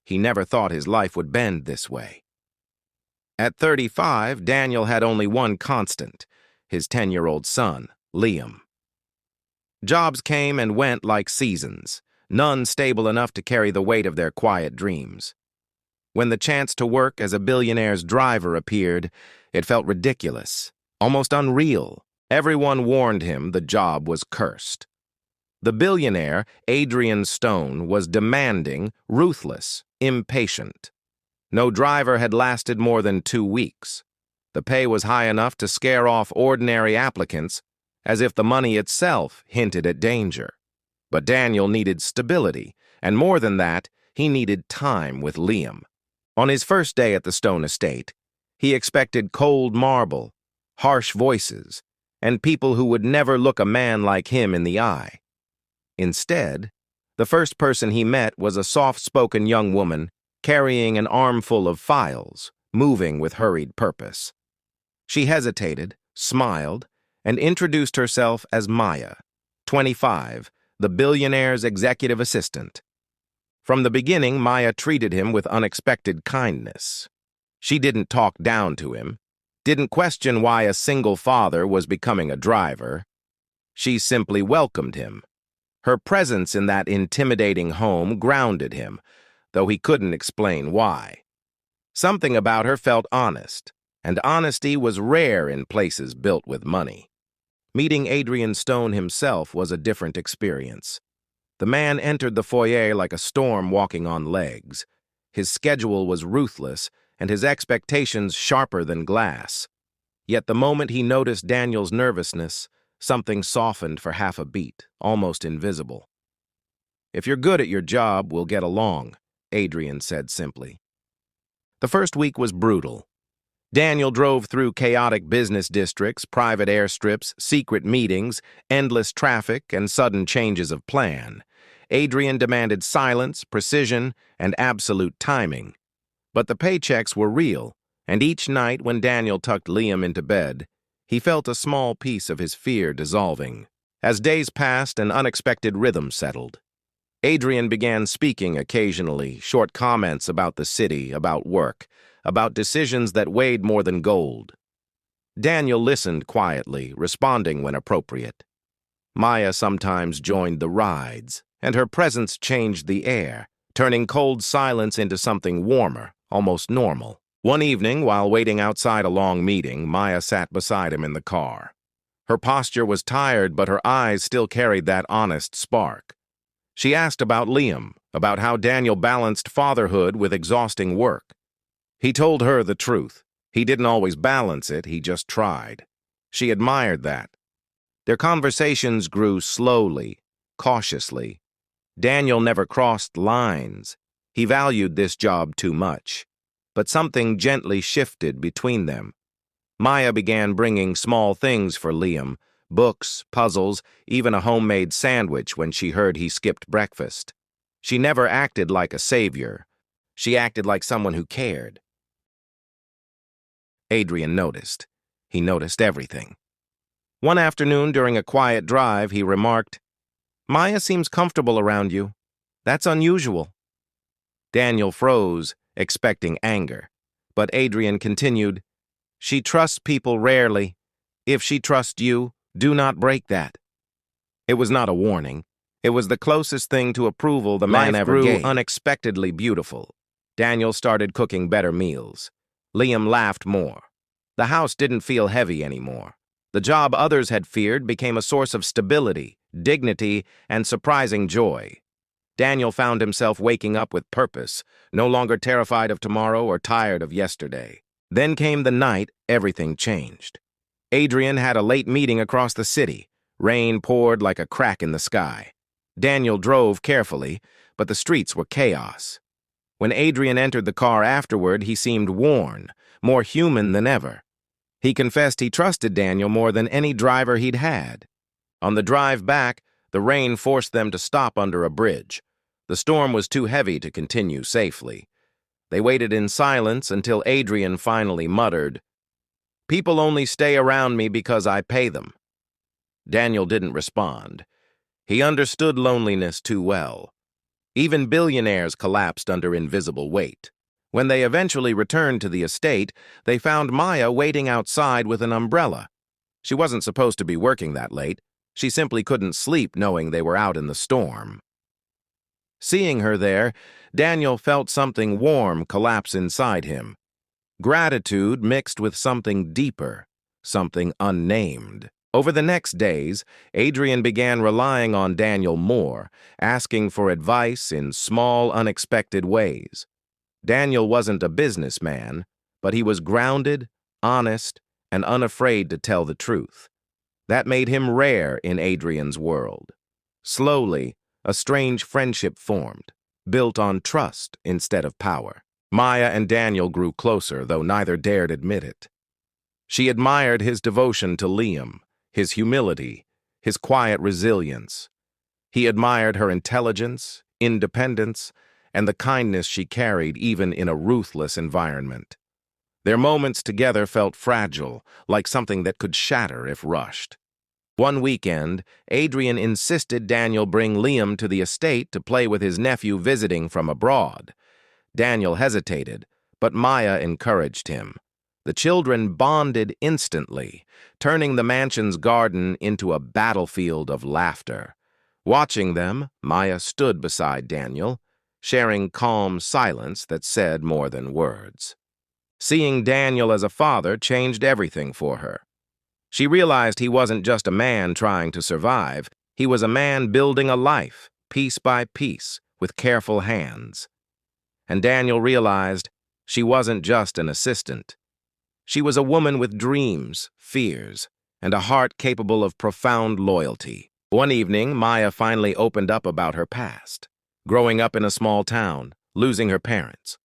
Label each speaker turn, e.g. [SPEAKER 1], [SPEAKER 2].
[SPEAKER 1] He never thought his life would bend this way. At 35, Daniel had only one constant, his 10-year-old son, Liam. Jobs came and went like seasons, none stable enough to carry the weight of their quiet dreams. When the chance to work as a billionaire's driver appeared, it felt ridiculous, almost unreal. Everyone warned him the job was cursed. The billionaire, Adrian Stone, was demanding, ruthless, impatient. No driver had lasted more than 2 weeks. The pay was high enough to scare off ordinary applicants, as if the money itself hinted at danger. But Daniel needed stability, and more than that, he needed time with Liam. On his first day at the Stone estate, he expected cold marble, harsh voices, and people who would never look a man like him in the eye. Instead, the first person he met was a soft-spoken young woman carrying an armful of files, moving with hurried purpose. She hesitated, smiled, and introduced herself as Maya, 25, the billionaire's executive assistant. From the beginning, Maya treated him with unexpected kindness. She didn't talk down to him, didn't question why a single father was becoming a driver. She simply welcomed him. Her presence in that intimidating home grounded him, though he couldn't explain why. Something about her felt honest, and honesty was rare in places built with money. Meeting Adrian Stone himself was a different experience. The man entered the foyer like a storm walking on legs. His schedule was ruthless, and his expectations sharper than glass. Yet the moment he noticed Daniel's nervousness, something softened for half a beat, almost invisible. "If you're good at your job, we'll get along," Adrian said simply. The first week was brutal. Daniel drove through chaotic business districts, private airstrips, secret meetings, endless traffic, and sudden changes of plan. Adrian demanded silence, precision, and absolute timing. But the paychecks were real, and each night when Daniel tucked Liam into bed, he felt a small piece of his fear dissolving. As days passed, an unexpected rhythm settled. Adrian began speaking occasionally, short comments about the city, about work, about decisions that weighed more than gold. Daniel listened quietly, responding when appropriate. Maya sometimes joined the rides, and her presence changed the air, turning cold silence into something warmer, almost normal. One evening, while waiting outside a long meeting, Maya sat beside him in the car. Her posture was tired, but her eyes still carried that honest spark. She asked about Liam, about how Daniel balanced fatherhood with exhausting work. He told her the truth. He didn't always balance it, he just tried. She admired that. Their conversations grew slowly, cautiously. Daniel never crossed lines. He valued this job too much. But something gently shifted between them. Maya began bringing small things for Liam, books, puzzles, even a homemade sandwich when she heard he skipped breakfast. She never acted like a savior. She acted like someone who cared. Adrian noticed. He noticed everything. One afternoon during a quiet drive, he remarked, "Maya seems comfortable around you. That's unusual." Daniel froze, expecting anger. But Adrian continued, "She trusts people rarely. If she trusts you, do not break that." It was not a warning. It was the closest thing to approval the man ever gave. Life grew unexpectedly beautiful. Daniel started cooking better meals. Liam laughed more. The house didn't feel heavy anymore. The job others had feared became a source of stability, dignity, and surprising joy. Daniel found himself waking up with purpose, no longer terrified of tomorrow or tired of yesterday. Then came the night everything changed. Adrian had a late meeting across the city. Rain poured like a crack in the sky. Daniel drove carefully, but the streets were chaos. When Adrian entered the car afterward, he seemed worn, more human than ever. He confessed he trusted Daniel more than any driver he'd had. On the drive back, the rain forced them to stop under a bridge. The storm was too heavy to continue safely. They waited in silence until Adrian finally muttered, "People only stay around me because I pay them." Daniel didn't respond. He understood loneliness too well. Even billionaires collapsed under invisible weight. When they eventually returned to the estate, they found Maya waiting outside with an umbrella. She wasn't supposed to be working that late. She simply couldn't sleep knowing they were out in the storm. Seeing her there, Daniel felt something warm collapse inside him. Gratitude mixed with something deeper, something unnamed. Over the next days, Adrian began relying on Daniel more, asking for advice in small, unexpected ways. Daniel wasn't a businessman, but he was grounded, honest, and unafraid to tell the truth. That made him rare in Adrian's world. Slowly, a strange friendship formed, built on trust instead of power. Maya and Daniel grew closer, though neither dared admit it. She admired his devotion to Liam, his humility, his quiet resilience. He admired her intelligence, independence, and the kindness she carried even in a ruthless environment. Their moments together felt fragile, like something that could shatter if rushed. One weekend, Adrian insisted Daniel bring Liam to the estate to play with his nephew visiting from abroad. Daniel hesitated, but Maya encouraged him. The children bonded instantly, turning the mansion's garden into a battlefield of laughter. Watching them, Maya stood beside Daniel, sharing calm silence that said more than words. Seeing Daniel as a father changed everything for her. She realized he wasn't just a man trying to survive. He was a man building a life, piece by piece, with careful hands. And Daniel realized she wasn't just an assistant. She was a woman with dreams, fears, and a heart capable of profound loyalty. One evening, Maya finally opened up about her past. Growing up in a small town, losing her parents,